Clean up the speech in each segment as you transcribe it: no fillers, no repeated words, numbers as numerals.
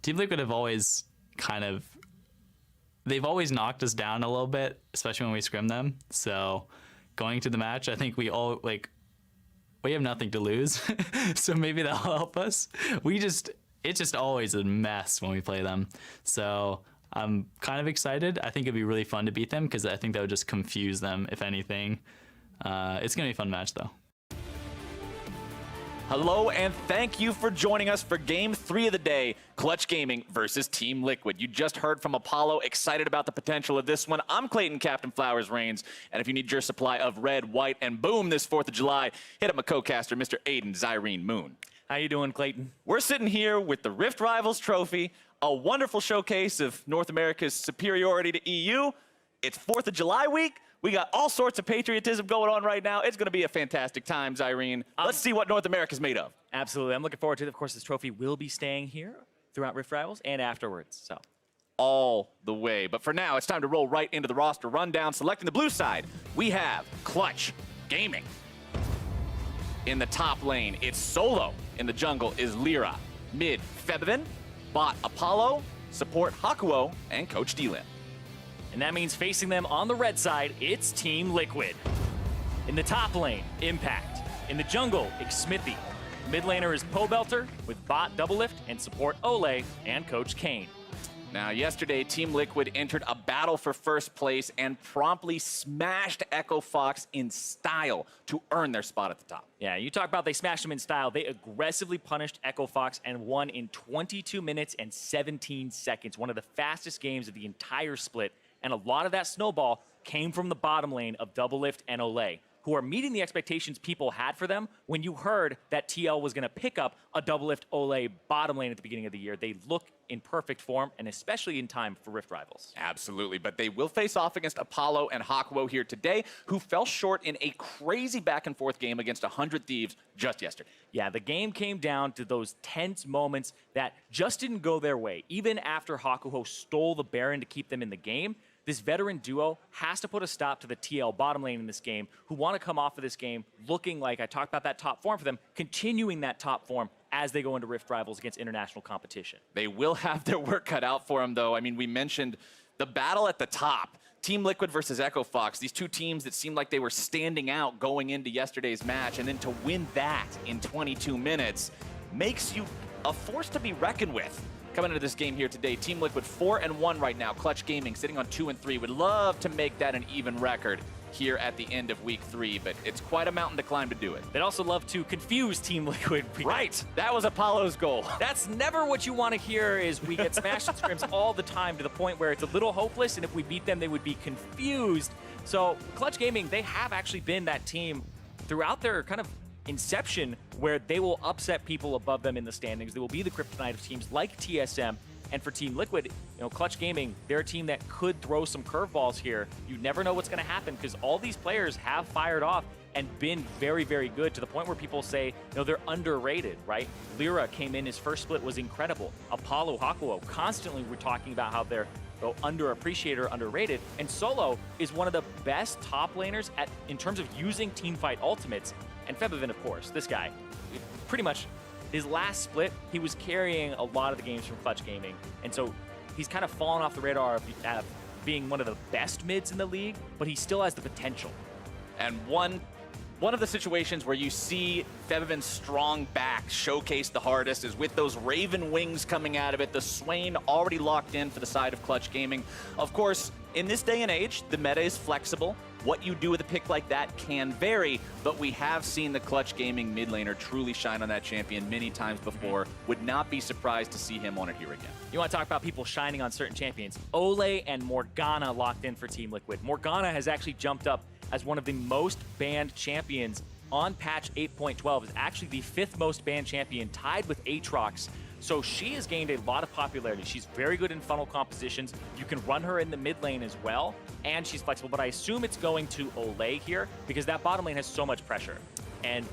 Team Liquid have always they've always knocked us down a little bit, especially when we scrim them. So going to the match, I think we have nothing to lose. So maybe that'll help us. It's just always a mess when we play them. So I'm kind of excited. I think it'd be really fun to beat them because I think that would just confuse them, if anything. It's going to be a fun match, though. Hello, and thank you for joining us for Game 3 of the day, Clutch Gaming versus Team Liquid. You just heard from Apollo, excited about the potential of this one. I'm Clayton, Captain Flowers Reigns, and if you need your supply of red, white, and boom this 4th of July, hit up my co-caster, Mr. Aiden Zyrene Moon. How you doing, Clayton? We're sitting here with the Rift Rivals Trophy, a wonderful showcase of North America's superiority to EU. It's 4th of July week. We got all sorts of patriotism going on right now. It's going to be a fantastic time, Zyrene. Let's see what North America's made of. Absolutely. I'm looking forward to it. Of course, this trophy will be staying here throughout Rift Rivals and afterwards. So all the way. But for now, it's time to roll right into the roster rundown. Selecting the blue side, we have Clutch Gaming. In the top lane, it's Solo. In the jungle is Lyra. Mid, Febvin. Bot, Apollo. Support, Hakuo. And Coach D-Lin. And that means facing them on the red side, it's Team Liquid. In the top lane, Impact. In the jungle, Xmithy. Mid laner is Pobelter with bot Doublelift and support Ole and Coach Kane. Now, yesterday, Team Liquid entered a battle for first place and promptly smashed Echo Fox in style to earn their spot at the top. Yeah, you talk about they smashed them in style. They aggressively punished Echo Fox and won in 22 minutes and 17 seconds. One of the fastest games of the entire split. And a lot of that snowball came from the bottom lane of Doublelift and Ole, who are meeting the expectations people had for them when you heard that TL was going to pick up a Doublelift Ole bottom lane at the beginning of the year. They look in perfect form, and especially in time for Rift Rivals. Absolutely, but they will face off against Apollo and Hakuo here today, who fell short in a crazy back-and-forth game against 100 Thieves just yesterday. Yeah, the game came down to those tense moments that just didn't go their way. Even after Hakuo stole the Baron to keep them in the game, this veteran duo has to put a stop to the TL bottom lane in this game, who want to come off of this game looking like, I talked about that top form for them, continuing that top form as they go into Rift Rivals against international competition. They will have their work cut out for them, though. I mean, we mentioned the battle at the top. Team Liquid versus Echo Fox, these two teams that seemed like they were standing out going into yesterday's match, and then to win that in 22 minutes makes you a force to be reckoned with. Coming into this game here today, Team Liquid 4-1 right now. Clutch Gaming sitting on 2-3. Would love to make that an even record here at the end of week 3, but it's quite a mountain to climb to do it. They'd also love to confuse Team Liquid. Right, that was Apollo's goal. That's never what you want to hear. Is we get smashed in scrims all the time to the point where it's a little hopeless, and if we beat them, they would be confused. So Clutch Gaming, they have actually been that team throughout their kind of inception where they will upset people above them in the standings. They will be the kryptonite of teams like TSM. And for Team Liquid, you know, Clutch Gaming, they're a team that could throw some curveballs here. You never know what's going to happen because all these players have fired off and been very, very good to the point where people say, you know, they're underrated, right? Lyra came in, his first split was incredible. Apollo, Hakuo, constantly we're talking about how they're underappreciated or underrated. And Solo is one of the best top laners in terms of using teamfight ultimates. And Febvin, of course, this guy, pretty much his last split, he was carrying a lot of the games from Clutch Gaming. And so he's kind of fallen off the radar of being one of the best mids in the league, but he still has the potential. And one of the situations where you see Febvin's strong back showcase the hardest is with those Raven wings coming out of it, the Swain already locked in for the side of Clutch Gaming. Of course, in this day and age, the meta is flexible. What you do with a pick like that can vary, but we have seen the Clutch Gaming mid laner truly shine on that champion many times before. Would not be surprised to see him on it here again. You want to talk about people shining on certain champions. Ole and Morgana locked in for Team Liquid. Morgana has actually jumped up as one of the most banned champions on patch 8.12. Is actually the 5th most banned champion, tied with Aatrox. So she has gained a lot of popularity. She's very good in funnel compositions. You can run her in the mid lane as well, and she's flexible. But I assume it's going to Ole here because that bottom lane has so much pressure. And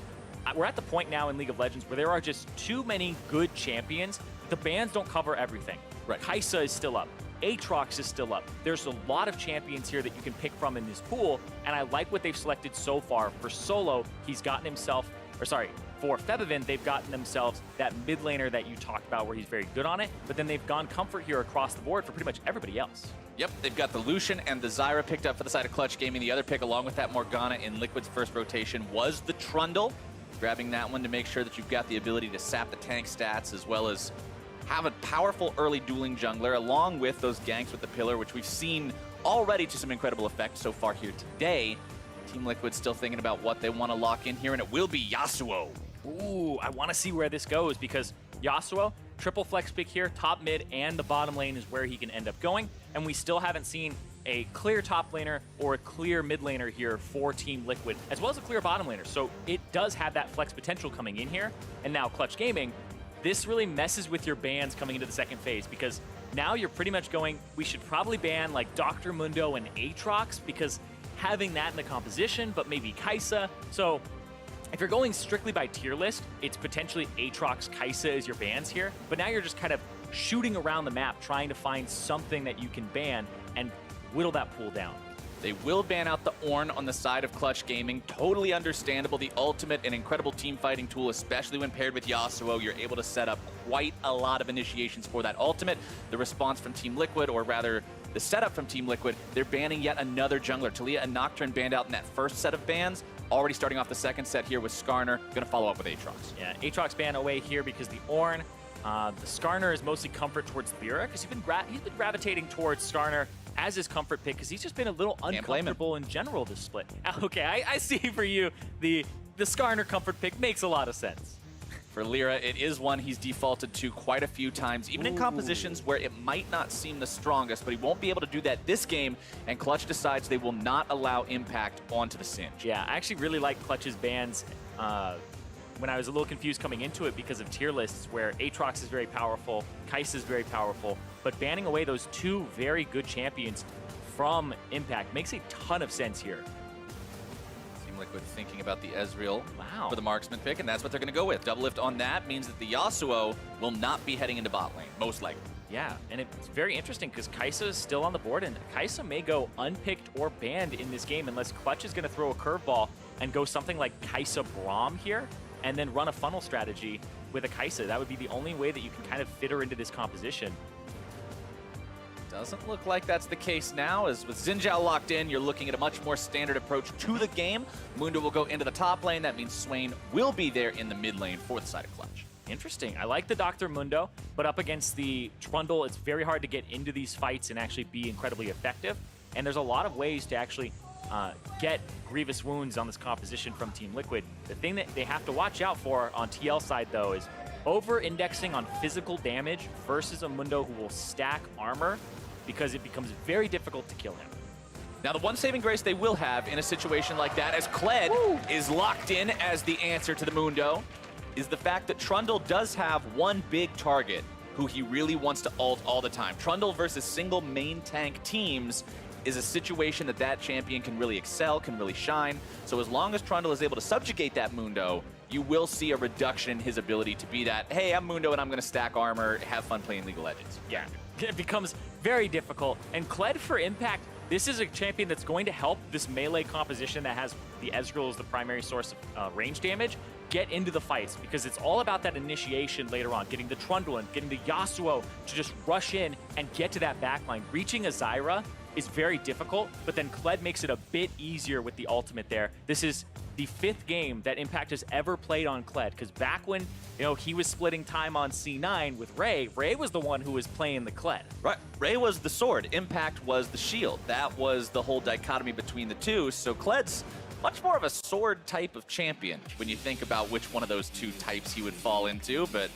we're at the point now in League of Legends where there are just too many good champions. The bans don't cover everything. Right. Kai'Sa is still up. Aatrox is still up. There's a lot of champions here that you can pick from in this pool, and I like what they've selected so far. For Solo, he's gotten himself for Febiven, they've gotten themselves that mid laner that you talked about where he's very good on it, but then they've gone comfort here across the board for pretty much everybody else. Yep, they've got the Lucian and the Zyra picked up for the side of Clutch Gaming. The other pick, along with that Morgana in Liquid's first rotation, was the Trundle. Grabbing that one to make sure that you've got the ability to sap the tank stats as well as have a powerful early dueling jungler, along with those ganks with the Pillar, which we've seen already to some incredible effect so far here today. Team Liquid still thinking about what they want to lock in here, and it will be Yasuo. Ooh, I want to see where this goes because Yasuo, triple flex pick here, top mid and the bottom lane is where he can end up going. And we still haven't seen a clear top laner or a clear mid laner here for Team Liquid, as well as a clear bottom laner. So it does have that flex potential coming in here. And now Clutch Gaming, this really messes with your bans coming into the second phase because now you're pretty much going, we should probably ban like Dr. Mundo and Aatrox because having that in the composition, but maybe Kai'Sa. So if you're going strictly by tier list, it's potentially Aatrox, Kai'Sa as your bans here, but now you're just kind of shooting around the map trying to find something that you can ban and whittle that pool down. They will ban out the Ornn on the side of Clutch Gaming. Totally understandable. The ultimate and incredible team fighting tool, especially when paired with Yasuo. You're able to set up quite a lot of initiations for that ultimate. The response from Team Liquid, or rather the setup from Team Liquid, they're banning yet another jungler. Talia and Nocturne banned out in that first set of bans. Already starting off the second set here with Skarner. Going to follow up with Aatrox. Yeah, Aatrox ban away here because the Ornn, the Skarner is mostly comfort towards Lyra because he's been gravitating towards Skarner as his comfort pick because he's just been a little uncomfortable in general this split. Okay, I see for you the Skarner comfort pick makes a lot of sense. For Lyra, it is one he's defaulted to quite a few times, even in compositions where it might not seem the strongest, but he won't be able to do that this game, and Clutch decides they will not allow impact onto the Singe. Yeah, I actually really like Clutch's bans when I was a little confused coming into it because of tier lists where Aatrox is very powerful, Kai'Sa is very powerful, but banning away those two very good champions from impact makes a ton of sense here. Liquid thinking about the Ezreal for the marksman pick, and that's what they're going to go with. Double lift on that means that the Yasuo will not be heading into bot lane, most likely. Yeah, and it's very interesting because Kai'Sa is still on the board, and Kai'Sa may go unpicked or banned in this game unless Clutch is going to throw a curveball and go something like Kai'Sa Braum here, and then run a funnel strategy with a Kai'Sa. That would be the only way that you can kind of fit her into this composition. Doesn't look like that's the case now, as with Xin Zhao locked in, you're looking at a much more standard approach to the game. Mundo will go into the top lane. That means Swain will be there in the mid lane for the side of Clutch. Interesting. I like the Dr. Mundo, but up against the Trundle, it's very hard to get into these fights and actually be incredibly effective. And there's a lot of ways to actually get grievous wounds on this composition from Team Liquid. The thing that they have to watch out for on TL side, though, is over-indexing on physical damage versus a Mundo who will stack armor, because it becomes very difficult to kill him. Now, the one saving grace they will have in a situation like that, as Kled is locked in as the answer to the Mundo, is the fact that Trundle does have one big target who he really wants to ult all the time. Trundle versus single main tank teams is a situation that champion can really excel, can really shine. So as long as Trundle is able to subjugate that Mundo, you will see a reduction in his ability to be that, hey, I'm Mundo and I'm going to stack armor, have fun playing League of Legends. Yeah, it becomes very difficult. And Kled for impact, this is a champion that's going to help this melee composition that has the Ezreal as the primary source of range damage get into the fights, because it's all about that initiation later on, getting the Trundle and getting the Yasuo to just rush in and get to that backline. Reaching a Zyra is very difficult, but then Kled makes it a bit easier with the ultimate there. This is the 5th game that Impact has ever played on Kled, because back when he was splitting time on C9 with Ray was the one who was playing the Kled. Right, Ray was the sword, Impact was the shield. That was the whole dichotomy between the two, so Kled's much more of a sword type of champion when you think about which one of those two types he would fall into. But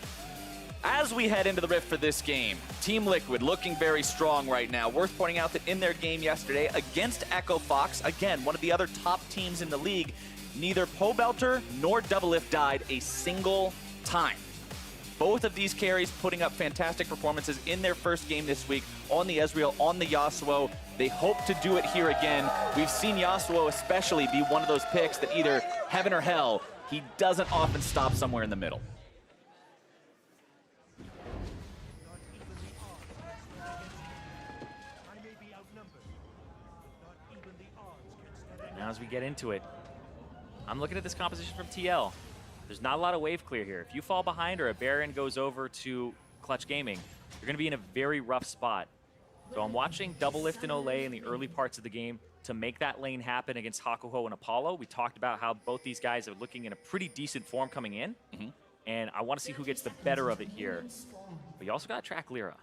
as we head into the Rift for this game, Team Liquid looking very strong right now. Worth pointing out that in their game yesterday against Echo Fox, again, one of the other top teams in the league, neither Pobelter nor Doublelift died a single time. Both of these carries putting up fantastic performances in their first game this week on the Ezreal, on the Yasuo. They hope to do it here again. We've seen Yasuo especially be one of those picks that either heaven or hell, he doesn't often stop somewhere in the middle. Now as we get into it, I'm looking at this composition from TL. There's not a lot of wave clear here. If you fall behind or a Baron goes over to Clutch Gaming, you're going to be in a very rough spot. So I'm watching Double Lift and Olay in the early parts of the game to make that lane happen against Hakuho and Apollo. We talked about how both these guys are looking in a pretty decent form coming in. And I want to see who gets the better of it here. But you also got to track Lyra.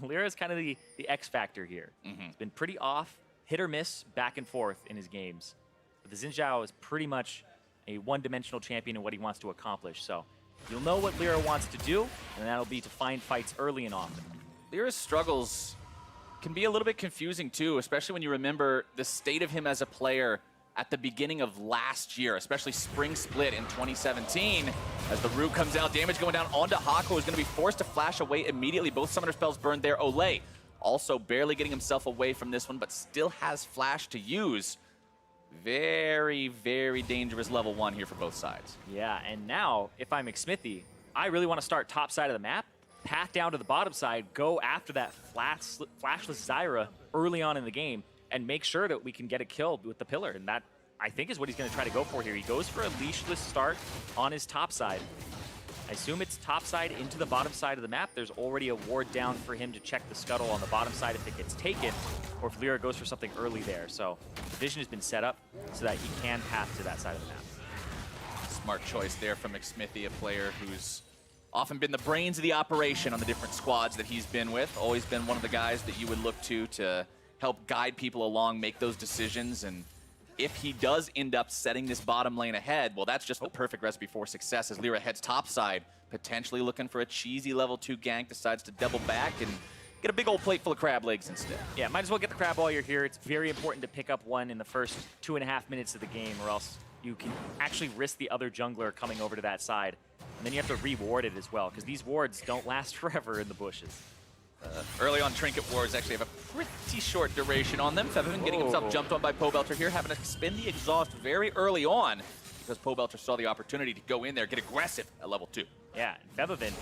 Lyra is kind of the X factor here. It's been pretty off, hit or miss, back and forth in his games. But the Xin Zhao is pretty much a one-dimensional champion in what he wants to accomplish. So you'll know what Lyra wants to do, and that'll be to find fights early and often. Lyra's struggles can be a little bit confusing too, especially when you remember the state of him as a player at the beginning of last year, especially Spring Split in 2017. As the root comes out, damage going down onto Hako, is going to be forced to flash away immediately. Both summoner spells burned there. Olay also barely getting himself away from this one, but still has flash to use. Very, very dangerous level 1 here for both sides. Yeah, and now, if I'm McSmithy, I really want to start top side of the map, path down to the bottom side, go after that flashless Zyra early on in the game, and make sure that we can get a kill with the pillar. And that, I think, is what he's going to try to go for here. He goes for a leashless start on his top side. I assume it's top side into the bottom side of the map. There's already a ward down for him to check the scuttle on the bottom side if it gets taken, or if Lyra goes for something early there. So the vision has been set up so that he can path to that side of the map. Smart choice there from McSmithy, a player who's often been the brains of the operation on the different squads that he's been with. Always been one of the guys that you would look to help guide people along, make those decisions. And if he does end up setting this bottom lane ahead, well, that's just the perfect recipe for success as Lyra heads topside, potentially looking for a cheesy level 2 gank, decides to double back and get a big old plate full of crab legs instead. Yeah, might as well get the crab while you're here. It's very important to pick up one in the first 2.5 minutes of the game, or else you can actually risk the other jungler coming over to that side. And then you have to reward it as well, because these wards don't last forever in the bushes. Early on, Trinket wards actually have a pretty short duration on them. Featherman getting himself jumped on by Pobelter here, having to spin the exhaust very early on because Pobelter saw the opportunity to go in there, get aggressive at level 2. Yeah, and Featherman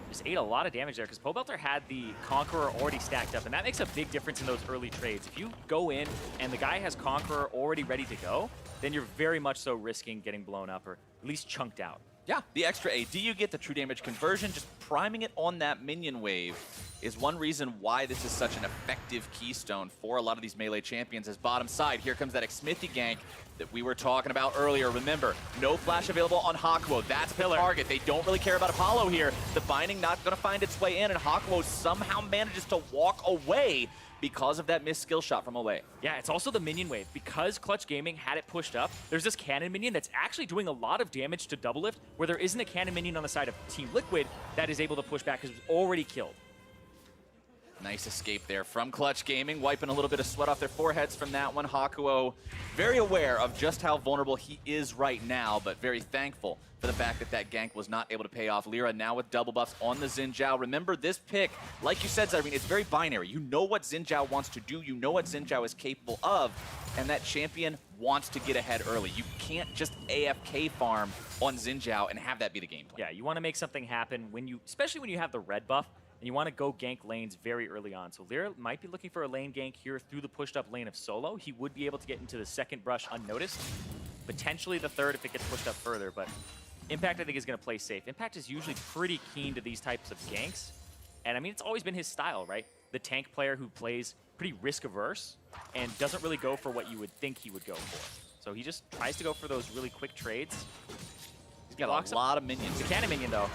just ate a lot of damage there because Pobelter had the Conqueror already stacked up, and that makes a big difference in those early trades. If you go in and the guy has Conqueror already ready to go, then you're very much so risking getting blown up or at least chunked out. Yeah, the extra AD you get, the true damage conversion, just priming it on that minion wave is one reason why this is such an effective keystone for a lot of these melee champions. As bottom side, here comes that Xmithy gank that we were talking about earlier. Remember, no flash available on Hakuo. That's the target. They don't really care about Apollo here. The binding not going to find its way in, and Hakuo somehow manages to walk away because of that missed skill shot from Olay. Yeah, it's also the minion wave. Because Clutch Gaming had it pushed up, there's this cannon minion that's actually doing a lot of damage to Double Lift, where there isn't a cannon minion on the side of Team Liquid that is able to push back because it was already killed. Nice escape there from Clutch Gaming, wiping a little bit of sweat off their foreheads from that one. Hakuo, very aware of just how vulnerable he is right now, but very thankful for the fact that that gank was not able to pay off. Lyra now with double buffs on the Xin Zhao. Remember, this pick, like you said, Zyrene, it's very binary. You know what Xin Zhao wants to do, you know what Xin Zhao is capable of, and that champion wants to get ahead early. You can't just AFK farm on Xin Zhao and have that be the game plan. Yeah, you want to make something happen when you, especially when you have the red buff, and you want to go gank lanes very early on. So Lyra might be looking for a lane gank here through the pushed up lane of Solo. He would be able to get into the second brush unnoticed, potentially the third if it gets pushed up further, but Impact I think is going to play safe. Impact is usually pretty keen to these types of ganks, and I mean, it's always been his style, right? The tank player who plays pretty risk averse and doesn't really go for what you would think he would go for. So he just tries to go for those really quick trades. He's got a lot of minions. The cannon minion though.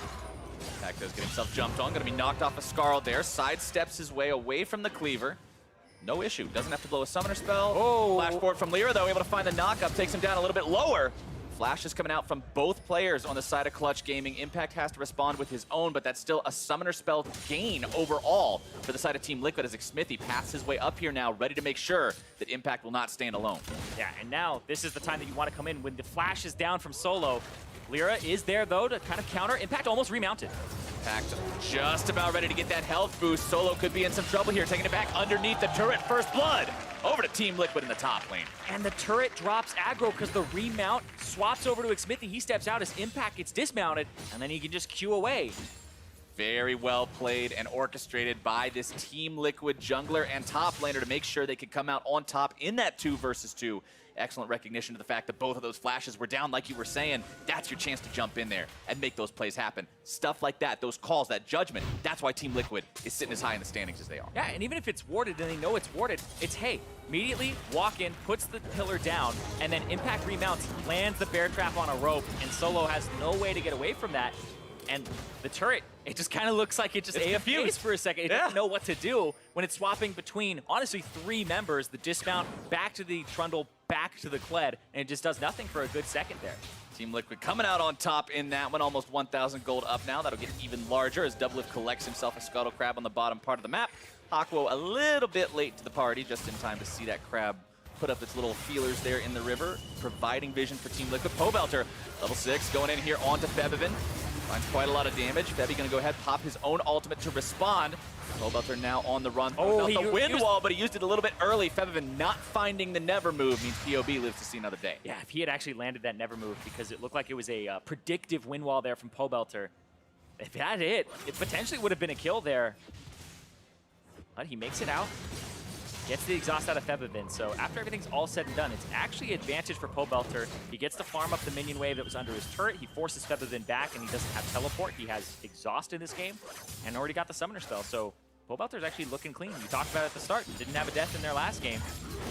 Impact does get himself jumped on, going to be knocked off a Scarl there, sidesteps his way away from the cleaver. No issue, doesn't have to blow a summoner spell. Oh. Flash forward from Lyra though, able to find the knockup, takes him down a little bit lower. Flash is coming out from both players on the side of Clutch Gaming. Impact has to respond with his own, but that's still a summoner spell gain overall for the side of Team Liquid as Xmithy passes his way up here now, ready to make sure that Impact will not stand alone. Yeah, and now this is the time that you want to come in when the flash is down from Solo. Lyra is there though to kind of counter. Impact almost remounted. Impact just about ready to get that health boost. Solo could be in some trouble here, taking it back underneath the turret. First blood over to Team Liquid in the top lane. And the turret drops aggro because the remount swaps over to Xmithy. He steps out as Impact gets dismounted, and then he can just queue away. Very well played and orchestrated by this Team Liquid jungler and top laner to make sure they could come out on top in that 2 versus 2 Excellent recognition of the fact that both of those flashes were down, like you were saying. That's your chance to jump in there and make those plays happen. Stuff like that, those calls, that judgment, that's why Team Liquid is sitting as high in the standings as they are. Yeah, and even if it's warded and they know it's warded, it's, hey, immediately walk in, puts the pillar down, and then Impact remounts, lands the bear trap on a rope, and Solo has no way to get away from that. And the turret, it just kind of looks like it just AFKs for a second. It doesn't know what to do when it's swapping between, honestly, 3 members, the dismount, back to the Trundle, back to the Kled, and it just does nothing for a good second there. Team Liquid coming out on top in that one, almost 1,000 gold up now. That'll get even larger as Doublelift collects himself a Scuttle Crab on the bottom part of the map. Aquo a little bit late to the party, just in time to see that crab put up its little feelers there in the river, providing vision for Team Liquid. Pobelter, level 6, going in here onto Febivin. Finds quite a lot of damage. Febby gonna go ahead, pop his own ultimate to respond. Pobelter now on the run. Oh, he the wind wall, but he used it a little bit early. Febivin not finding the never move means POB lives to see another day. Yeah, if he had actually landed that never move, because it looked like it was a predictive wind wall there from Pobelter. If that hit, it potentially would have been a kill there. But he makes it out. Gets the exhaust out of Febivin, so after everything's all said and done, it's actually an advantage for Pobelter. He gets to farm up the minion wave that was under his turret, he forces Febivin back, and he doesn't have teleport. He has exhaust in this game, and already got the summoner spell, so Pobelter's actually looking clean. We talked about it at the start, didn't have a death in their last game.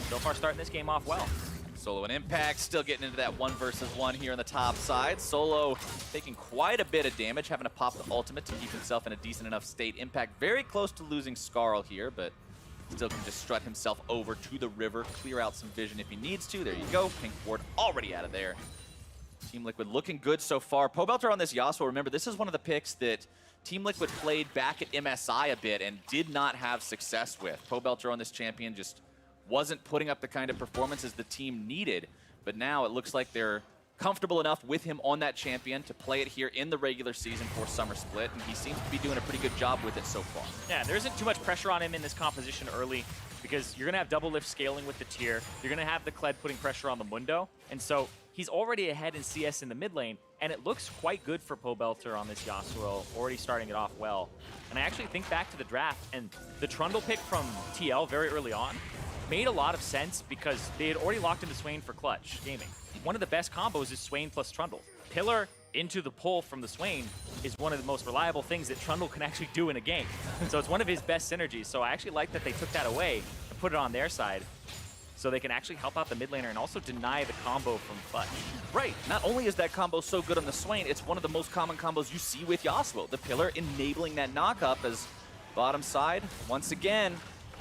So far starting this game off well. Solo and Impact still getting into that 1 versus 1 here on the top side. Solo taking quite a bit of damage, having to pop the ultimate to keep himself in a decent enough state. Impact very close to losing Scarl here, but still can just strut himself over to the river, clear out some vision if he needs to. There you go. Pink ward already out of there. Team Liquid looking good so far. Pobelter on this Yasuo, remember, this is one of the picks that Team Liquid played back at MSI a bit and did not have success with. Pobelter on this champion just wasn't putting up the kind of performances the team needed, but now it looks like they're comfortable enough with him on that champion to play it here in the regular season for Summer Split, and he seems to be doing a pretty good job with it so far. Yeah, there isn't too much pressure on him in this composition early, because you're going to have Doublelift scaling with the tier, you're going to have the Kled putting pressure on the Mundo, and so he's already ahead in CS in the mid lane, and it looks quite good for Pobelter on this Yasuo, already starting it off well. And I actually think back to the draft, and the Trundle pick from TL very early on made a lot of sense because they had already locked into Swain for Clutch Gaming. One of the best combos is Swain plus Trundle. Pillar into the pull from the Swain is one of the most reliable things that Trundle can actually do in a game. So it's one of his best synergies. So I actually like that they took that away and put it on their side so they can actually help out the mid laner and also deny the combo from Clutch. Right, not only is that combo so good on the Swain, it's one of the most common combos you see with Yasuo. The Pillar enabling that knock-up as bottom side, once again,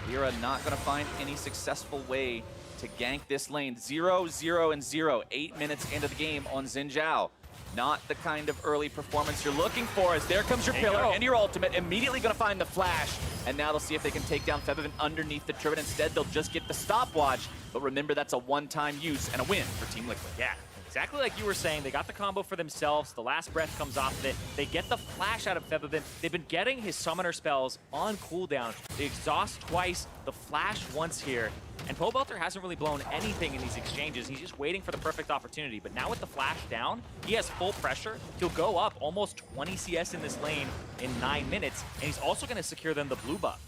Lyra not gonna find any successful way to gank this lane. 0, 0, and 0. 8 minutes into the game on Xin Zhao. Not the kind of early performance you're looking for, as there comes your pillar and your ultimate. Immediately gonna find the flash, and now they'll see if they can take down Febivin underneath the turret. Instead, they'll just get the stopwatch, but remember, that's a one-time use and a win for Team Liquid. Yeah, exactly like you were saying, they got the combo for themselves, the last breath comes off of it, they get the flash out of Febivin, they've been getting his summoner spells on cooldown, they exhaust twice, the flash once here, and Pobelter hasn't really blown anything in these exchanges, he's just waiting for the perfect opportunity, but now with the flash down, he has full pressure, he'll go up almost 20 CS in this lane in 9 minutes, and he's also going to secure them the blue buff.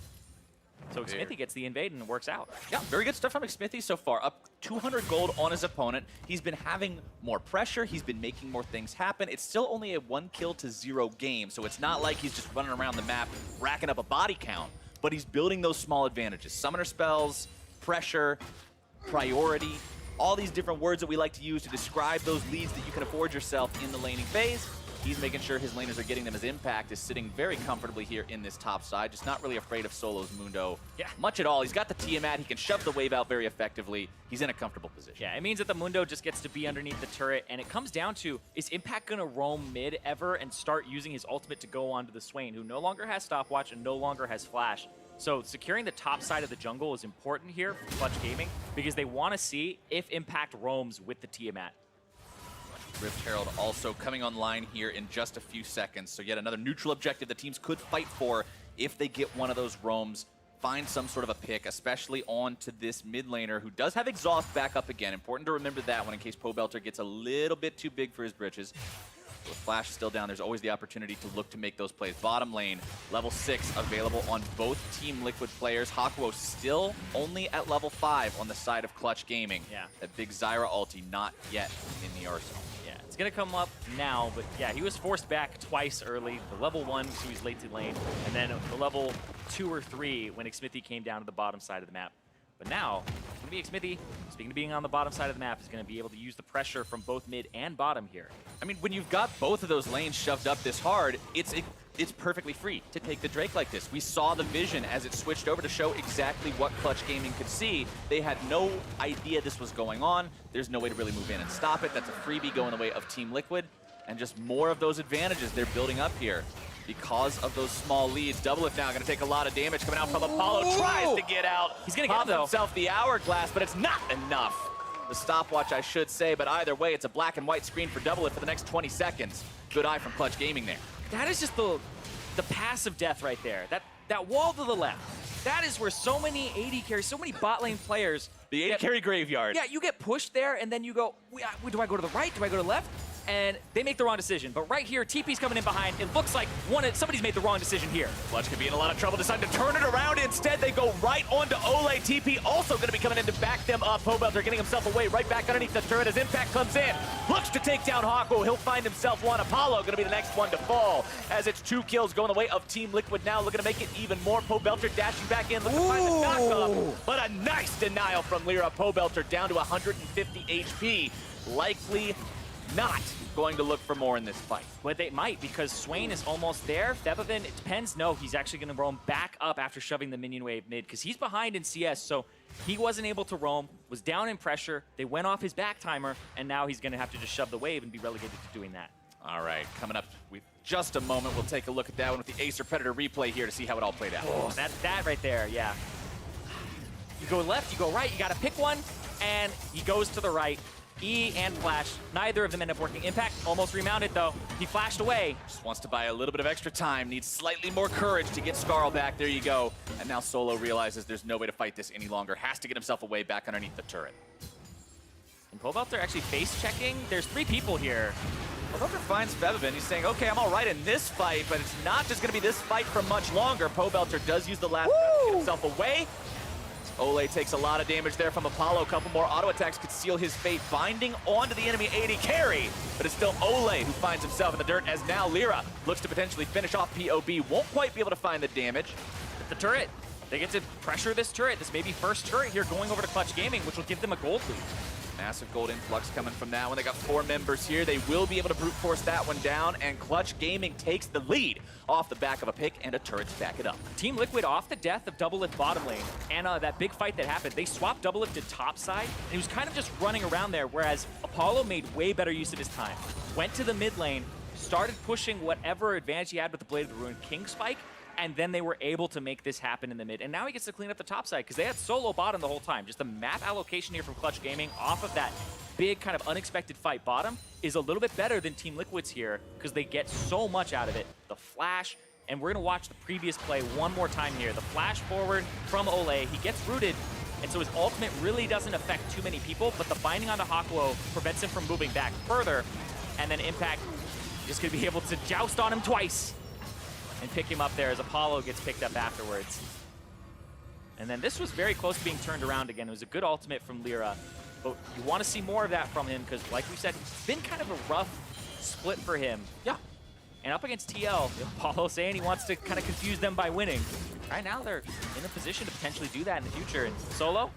So Xmithie gets the invade and it works out. Yeah, very good stuff from Xmithie so far. Up 200 gold on his opponent. He's been having more pressure. He's been making more things happen. It's still only a 1 kill to 0 game, so it's not like he's just running around the map racking up a body count, but he's building those small advantages. Summoner spells, pressure, priority, all these different words that we like to use to describe those leads that you can afford yourself in the laning phase. He's making sure his laners are getting them as Impact is sitting very comfortably here in this top side, just not really afraid of Solo's Mundo much at all. He's got the Tiamat, he can shove the wave out very effectively. He's in a comfortable position. Yeah, it means that the Mundo just gets to be underneath the turret, and it comes down to, is Impact gonna roam mid ever and start using his ultimate to go onto the Swain, who no longer has stopwatch and no longer has flash. So securing the top side of the jungle is important here for Clutch Gaming, because they want to see if Impact roams with the Tiamat. Rift Herald also coming online here in just a few seconds. So yet another neutral objective the teams could fight for if they get one of those roams. Find some sort of a pick, especially onto this mid laner who does have exhaust back up again. Important to remember that one in case Pobelter gets a little bit too big for his britches. With Flash still down, there's always the opportunity to look to make those plays. Bottom lane, level 6 available on both Team Liquid players. Hakuo still only at level 5 on the side of Clutch Gaming. Yeah. That big Zyra ulti not yet in the arsenal. Yeah, it's gonna come up now, but yeah, he was forced back twice early. The level 1, so he was late to lane, and then the level 2 or 3 when Xmithy came down to the bottom side of the map. But now, it's gonna be Xmithy, speaking of being on the bottom side of the map, is gonna be able to use the pressure from both mid and bottom here. I mean, when you've got both of those lanes shoved up this hard, it's perfectly free to take the Drake like this. We saw the vision as it switched over to show exactly what Clutch Gaming could see. They had no idea this was going on. There's no way to really move in and stop it. That's a freebie going the way of Team Liquid. And just more of those advantages they're building up here because of those small leads. Doublelift now going to take a lot of damage coming out from Apollo. Tries to get out. He's going to get himself the hourglass, but it's not enough. The stopwatch, I should say, but either way, it's a black and white screen for Doublelift for the next 20 seconds. Good eye from Clutch Gaming there. That is just the passive death right there. That wall to the left. That is where so many AD carries, so many bot lane players. The AD carry graveyard. Yeah, you get pushed there, and then you go, do I go to the right? Do I go to the left? And they make the wrong decision. But right here, TP's coming in behind. It looks like somebody's made the wrong decision here. Clutch could be in a lot of trouble, decide to turn it around. Instead, they go right onto Ole. TP also going to be coming in to back them up. Pobelter getting himself away right back underneath the turret as Impact comes in. Looks to take down Hakuo. He'll find himself one. Apollo going to be the next one to fall as it's 2 kills going the way of Team Liquid now, looking to make it even more. Pobelter dashing back in, looking to find the knockup. But a nice denial from Lyra. Pobelter down to 150 HP. Likely not going to look for more in this fight. But they might, because Swain is almost there. Thebavin, it depends. No, he's actually going to roam back up after shoving the minion wave mid, because he's behind in CS, so he wasn't able to roam, was down in pressure. They went off his back timer, and now he's going to have to just shove the wave and be relegated to doing that. All right, coming up with just a moment, we'll take a look at that one with the Acer Predator replay here to see how it all played out. Oh, that right there, yeah. You go left, you go right, you got to pick one, and he goes to the right. E and Flash, neither of them end up working. Impact almost remounted though. He flashed away. Just wants to buy a little bit of extra time, needs slightly more courage to get Skarl back. There you go. And now Solo realizes there's no way to fight this any longer. Has to get himself away back underneath the turret. And Pobelter actually face checking. There's 3 people here. Pobelter finds Thebavin. He's saying, okay, I'm all right in this fight, but it's not just going to be this fight for much longer. Pobelter does use the last breath to get himself away. Ole takes a lot of damage there from Apollo. A couple more auto attacks could seal his fate, binding onto the enemy AD carry. But it's still Ole who finds himself in the dirt as now Lyra looks to potentially finish off POB. Won't quite be able to find the damage. But the turret, they get to pressure this turret. This may be first turret here going over to Clutch Gaming, which will give them a gold lead. Massive gold influx coming from that one. They got 4 members here. They will be able to brute force that one down, and Clutch Gaming takes the lead off the back of a pick and a turret to back it up. Team Liquid, off the death of Doublelift bottom lane, and that big fight that happened, they swapped Doublelift to top side, and he was kind of just running around there, whereas Apollo made way better use of his time. Went to the mid lane, started pushing whatever advantage he had with the Blade of the Ruin King spike, and then they were able to make this happen in the mid. And now he gets to clean up the top side, because they had solo bottom the whole time. Just the map allocation here from Clutch Gaming off of that big kind of unexpected fight bottom is a little bit better than Team Liquid's here, because they get so much out of it. The flash, and we're going to watch the previous play one more time here. The flash forward from Ole, he gets rooted, and so his ultimate really doesn't affect too many people, but the binding onto Hakuo prevents him from moving back further, and then Impact is going to be able to joust on him twice and pick him up there as Apollo gets picked up afterwards. And then this was very close to being turned around again. It was a good ultimate from Lyra, but you want to see more of that from him, because like we said, it's been kind of a rough split for him. Yeah. And up against TL, Apollo saying he wants to kind of confuse them by winning. Right now they're in a position to potentially do that in the future. And Solo,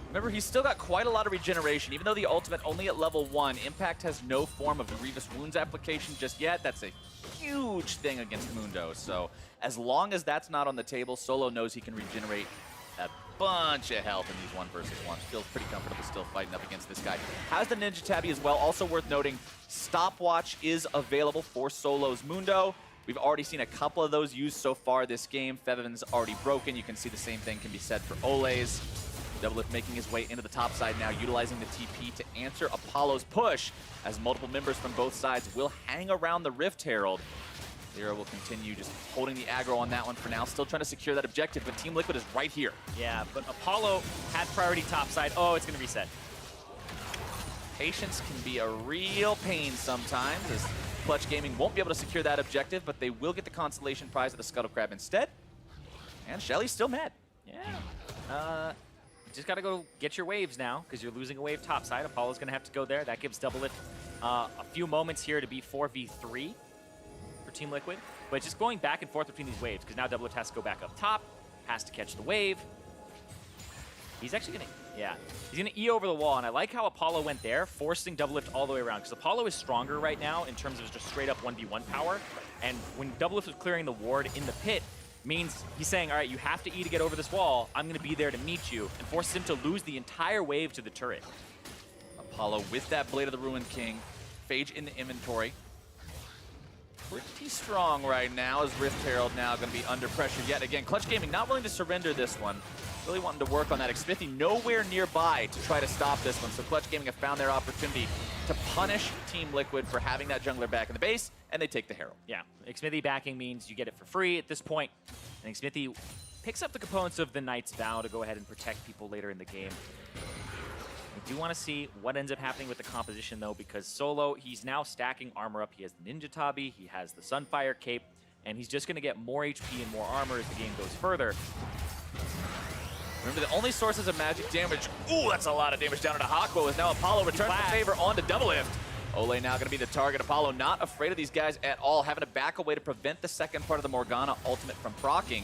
remember, he's still got quite a lot of regeneration. Even though the ultimate only at level 1, Impact has no form of Grievous Wounds application just yet. That's a huge thing against Mundo. So as long as that's not on the table, Solo knows he can regenerate a bunch of health in these 1 versus 1s. Feels pretty comfortable still fighting up against this guy. Has the Ninja Tabby as well. Also worth noting, Stopwatch is available for Solo's Mundo. We've already seen a couple of those used so far this game. Fevin's already broken. You can see the same thing can be said for Ole's. Doublelift making his way into the top side now, utilizing the TP to answer Apollo's push, as multiple members from both sides will hang around the Rift Herald. Lyra will continue just holding the aggro on that one for now, still trying to secure that objective, but Team Liquid is right here. yeah, but Apollo had priority top side. Oh, it's going to reset. Patience can be a real pain sometimes, as Clutch Gaming won't be able to secure that objective, but they will get the consolation prize of the Scuttle Crab instead. And Shelly's still mad. Yeah. You just got to go get your waves now, because you're losing a wave topside. Apollo's going to have to go there. That gives Doublelift a few moments here to be 4v3 for Team Liquid. But just going back and forth between these waves, because now Doublelift has to go back up top, has to catch the wave. He's actually going to, he's going to E over the wall, and I like how Apollo went there, forcing Doublelift all the way around, because Apollo is stronger right now in terms of just straight up 1v1 power, and when Doublelift was clearing the ward in the pit, means he's saying, all right, you have to E to get over this wall, I'm going to be there to meet you, and forces him to lose the entire wave to the turret. Apollo with that Blade of the Ruined King, Phage in the inventory. Pretty strong right now, as Rift Herald now going to be under pressure yet again. Clutch Gaming not willing to surrender this one. Really wanting to work on that. Xmithy nowhere nearby to try to stop this one. So Clutch Gaming have found their opportunity to punish Team Liquid for having that jungler back in the base, and they take the Herald. Yeah, Xmithy backing means you get it for free at this point. And Xmithy picks up the components of the Knight's Vow to go ahead and protect people later in the game. I do want to see what ends up happening with the composition, though, because Solo, he's now stacking armor up. He has the Ninja Tabi, he has the Sunfire Cape, and he's just going to get more HP and more armor as the game goes further. Remember, the only sources of magic damage, ooh, that's a lot of damage down into Hawkwo, as now Apollo returns the favor onto Doublelift. Ole now going to be the target. Apollo not afraid of these guys at all, having to back away to prevent the second part of the Morgana ultimate from proccing.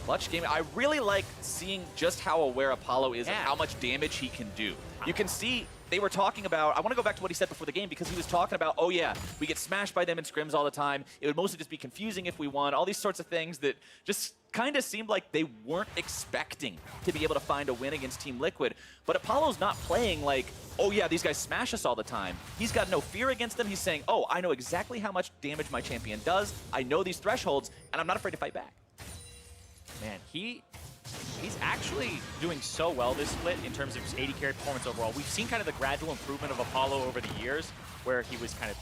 Clutch Gaming, I really like seeing just how aware Apollo is of how much damage he can do. You can see they were talking about, I want to go back to what he said before the game, because he was talking about, oh yeah, we get smashed by them in scrims all the time. It would mostly just be confusing if we won. All these sorts of things that just kind of seemed like they weren't expecting to be able to find a win against Team Liquid. But Apollo's not playing like, oh yeah, these guys smash us all the time. He's got no fear against them. He's saying, oh, I know exactly how much damage my champion does. I know these thresholds, and I'm not afraid to fight back. Man, he's actually doing so well this split in terms of just 80 carry performance overall. We've seen kind of the gradual improvement of Apollo over the years, where he was kind of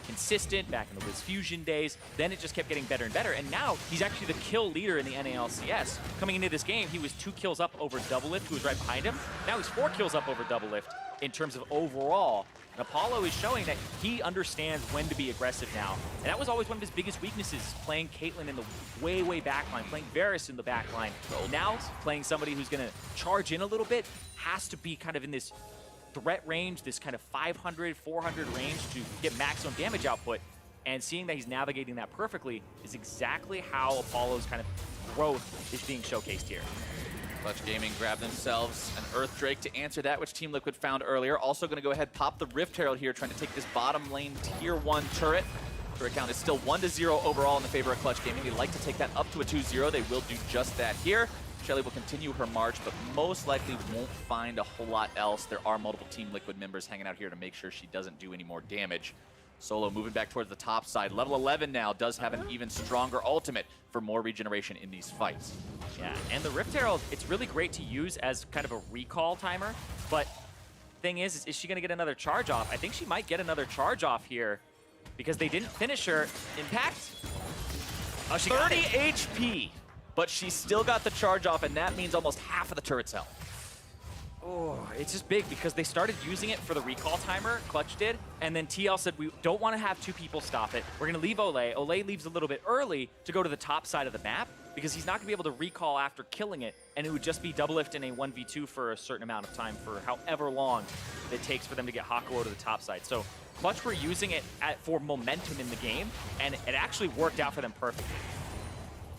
consistent back in the Wiz Fusion days. Then it just kept getting better and better, and now he's actually the kill leader in the NALCS. Coming into this game, he was 2 kills up over Doublelift, who was right behind him. Now he's 4 kills up over Doublelift in terms of overall. And Apollo is showing that he understands when to be aggressive now. And that was always one of his biggest weaknesses, playing Caitlyn in the way, way back line, playing Varus in the back line. Now, playing somebody who's going to charge in a little bit, has to be kind of in this threat range, this kind of 500, 400 range to get maximum damage output. And seeing that he's navigating that perfectly is exactly how Apollo's kind of growth is being showcased here. Clutch Gaming grab themselves an Earth Drake to answer that, which Team Liquid found earlier. Also going to go ahead, pop the Rift Herald here, trying to take this bottom lane tier 1 turret. Turret count is still 1-0 overall in the favor of Clutch Gaming. They'd like to take that up to a 2-0. They will do just that here. Shelly will continue her march, but most likely won't find a whole lot else. There are multiple Team Liquid members hanging out here to make sure she doesn't do any more damage. Solo moving back towards the top side. Level 11 now does have an even stronger ultimate for more regeneration in these fights. Yeah, and the Rift Herald, it's really great to use as kind of a recall timer, but thing is she going to get another charge off? I think she might get another charge off here because they didn't finish her. Impact? Oh, she 30 HP, but she still got the charge off, and that means almost half of the turret's health. Oh, it's just big because they started using it for the recall timer, Clutch did, and then TL said, we don't want to have 2 people stop it. We're going to leave Ole. Ole leaves a little bit early to go to the top side of the map because he's not going to be able to recall after killing it, and it would just be Doublelift in a 1v2 for a certain amount of time for however long it takes for them to get Hawkwo to the top side. So Clutch were using it for momentum in the game, and it actually worked out for them perfectly.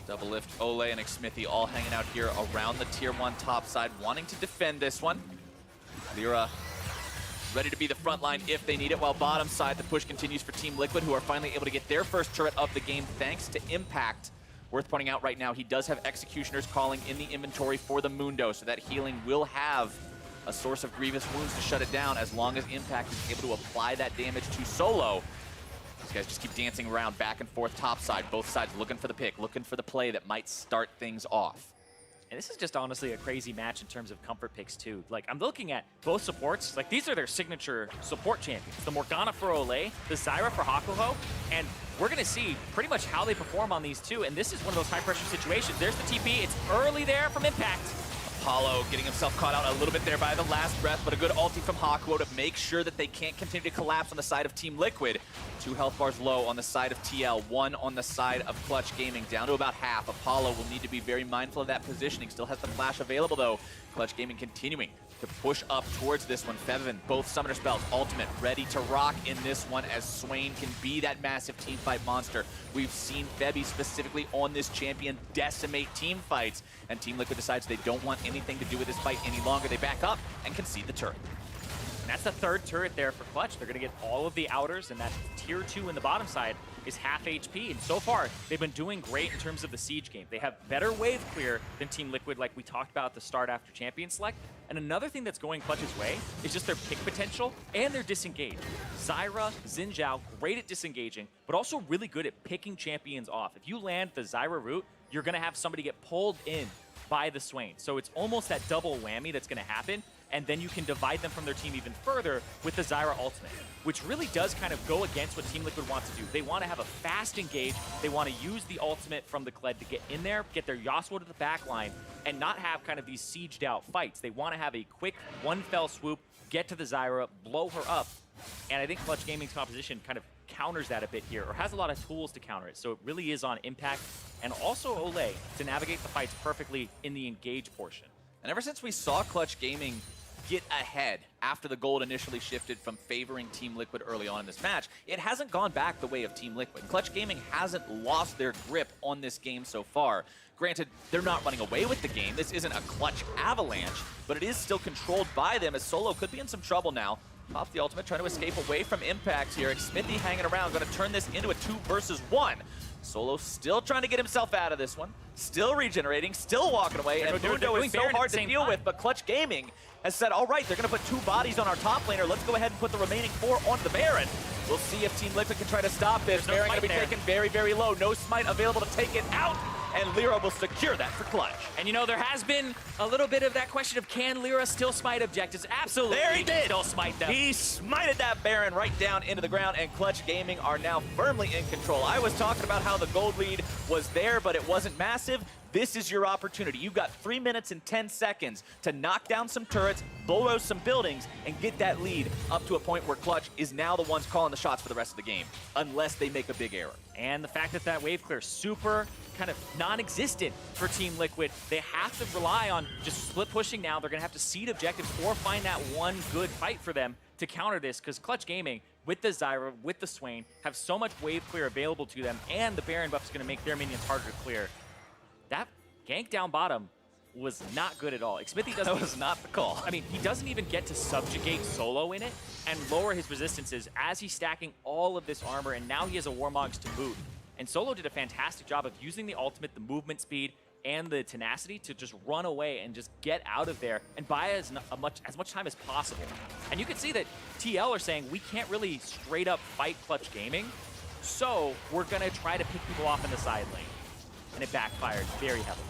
Doublelift, Ole, and Xmithy all hanging out here around the tier 1 top side, wanting to defend this one. Lyra ready to be the front line if they need it, while bottom side, the push continues for Team Liquid, who are finally able to get their first turret of the game thanks to Impact. Worth pointing out right now, he does have Executioner's Calling in the inventory for the Mundo, so that healing will have a source of grievous wounds to shut it down as long as Impact is able to apply that damage to Solo. These guys just keep dancing around back and forth top side, both sides looking for the pick, looking for the play that might start things off. And this is just honestly a crazy match in terms of comfort picks too. Like, I'm looking at both supports, like these are their signature support champions. The Morgana for Ole, the Zyra for Hakuho, and we're gonna see pretty much how they perform on these two, and this is one of those high pressure situations. There's the TP, it's early there from Impact. Apollo getting himself caught out a little bit there by the last breath, but a good ulti from Hakuo to make sure that they can't continue to collapse on the side of Team Liquid. 2 health bars low on the side of TL, 1 on the side of Clutch Gaming, down to about half. Apollo will need to be very mindful of that positioning. Still has the flash available though. Clutch Gaming continuing to push up towards this one. Fevin, both summoner spells, ultimate, ready to rock in this one as Swain can be that massive team fight monster. We've seen Febby specifically on this champion decimate team fights, and Team Liquid decides they don't want anything to do with this fight any longer. They back up and concede the turret. And that's the 3rd turret there for Clutch. They're going to get all of the outers, and that tier 2 in the bottom side is half HP. And so far, they've been doing great in terms of the siege game. They have better wave clear than Team Liquid, like we talked about at the start after Champion Select. And another thing that's going Clutch's way is just their pick potential and their disengage. Zyra, Xin Zhao, great at disengaging, but also really good at picking champions off. If you land the Zyra route, you're going to have somebody get pulled in by the Swain. So it's almost that double whammy that's going to happen. And then you can divide them from their team even further with the Zyra ultimate, which really does kind of go against what Team Liquid wants to do. They want to have a fast engage. They want to use the ultimate from the Kled to get in there, get their Yasuo to the back line, and not have kind of these sieged out fights. They want to have a quick one fell swoop, get to the Zyra, blow her up. And I think Clutch Gaming's composition kind of counters that a bit here, or has a lot of tools to counter it. So it really is on impact and also Olay to navigate the fights perfectly in the engage portion. And ever since we saw Clutch Gaming get ahead after the gold initially shifted from favoring Team Liquid early on in this match, it hasn't gone back the way of Team Liquid. Clutch Gaming hasn't lost their grip on this game so far. Granted, they're not running away with the game. This isn't a Clutch avalanche, but it is still controlled by them as Solo could be in some trouble now. Pops the ultimate, trying to escape away from impact here. Smithy hanging around, going to turn this into a 2 versus 1. Solo still trying to get himself out of this one. Still regenerating, still walking away, and Mundo is so hard to deal with, but Clutch Gaming has said, all right, they're going to put 2 bodies on our top laner. Let's go ahead and put the remaining 4 onto the Baron. We'll see if Team Liquid can try to stop this. Baron going to be taken very, very low. No smite available to take it out, and Lyra will secure that for Clutch. And you know, there has been a little bit of that question of, can Lyra still smite objectives? Absolutely. There he did. Still smite them. He smited that Baron right down into the ground, and Clutch Gaming are now firmly in control. I was talking about how the gold lead was there, but it wasn't massive. This is your opportunity. You've got 3 minutes and 10 seconds to knock down some turrets, bulldoze some buildings, and get that lead up to a point where Clutch is now the ones calling the shots for the rest of the game, unless they make a big error. And the fact that that wave clear super kind of non-existent for Team Liquid, they have to rely on just split pushing now. They're going to have to seed objectives or find that one good fight for them to counter this, because Clutch Gaming, with the Zyra, with the Swain, have so much wave clear available to them, and the Baron buff is going to make their minions harder to clear. That gank down bottom was not good at all. Xmithie doesn't. That was not the call. I mean, he doesn't even get to subjugate Solo in it and lower his resistances as he's stacking all of this armor, and now he has a Warmogs to boot. And Solo did a fantastic job of using the ultimate, the movement speed, and the tenacity to just run away and just get out of there and buy as much time as possible. And you can see that TL are saying, we can't really straight up fight Clutch Gaming, so we're gonna try to pick people off in the side lane. And it backfired very heavily.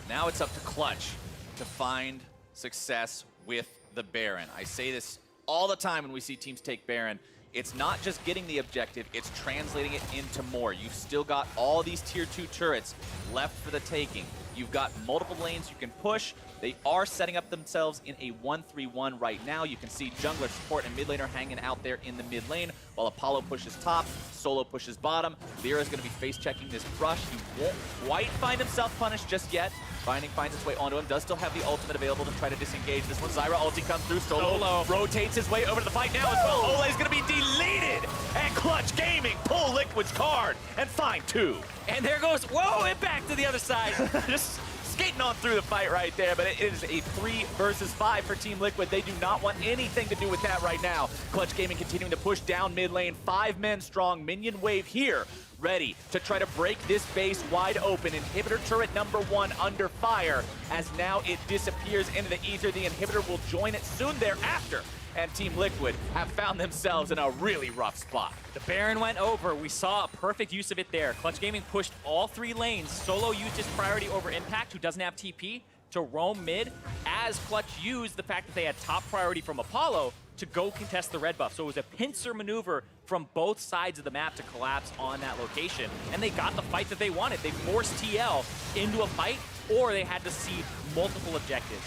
Now it's up to Clutch to find success with the Baron. I say this all the time when we see teams take Baron. It's not just getting the objective, it's translating it into more. You've still got all these tier 2 turrets left for the taking. You've got multiple lanes you can push. They are setting up themselves in a 1-3-1 right now. You can see jungler, support, and mid laner hanging out there in the mid lane, while Apollo pushes top, Solo pushes bottom. Lyra's going to be face-checking this brush. He won't quite find himself punished just yet. Binding finds its way onto him, does still have the ultimate available to try to disengage this one. Zyra ulti comes through, Solo rotates his way over to the fight now as well. Ole's going to be deleted, and Clutch Gaming pull Liquid's card and find 2. And there goes, whoa, impact to the other side. Just skating on through the fight right there, but it is a 3 versus 5 for Team Liquid. They do not want anything to do with that right now. Clutch Gaming continuing to push down mid lane. 5 men strong, minion wave here, ready to try to break this base wide open. Inhibitor turret number 1 under fire, as now it disappears into the ether. The inhibitor will join it soon thereafter, and Team Liquid have found themselves in a really rough spot. The Baron went over. We saw a perfect use of it there. Clutch Gaming pushed all 3 lanes. Solo used his priority over Impact, who doesn't have TP, to roam mid, as Clutch used the fact that they had top priority from Apollo to go contest the red buff. So it was a pincer maneuver from both sides of the map to collapse on that location. And they got the fight that they wanted. They forced TL into a fight or they had to see multiple objectives.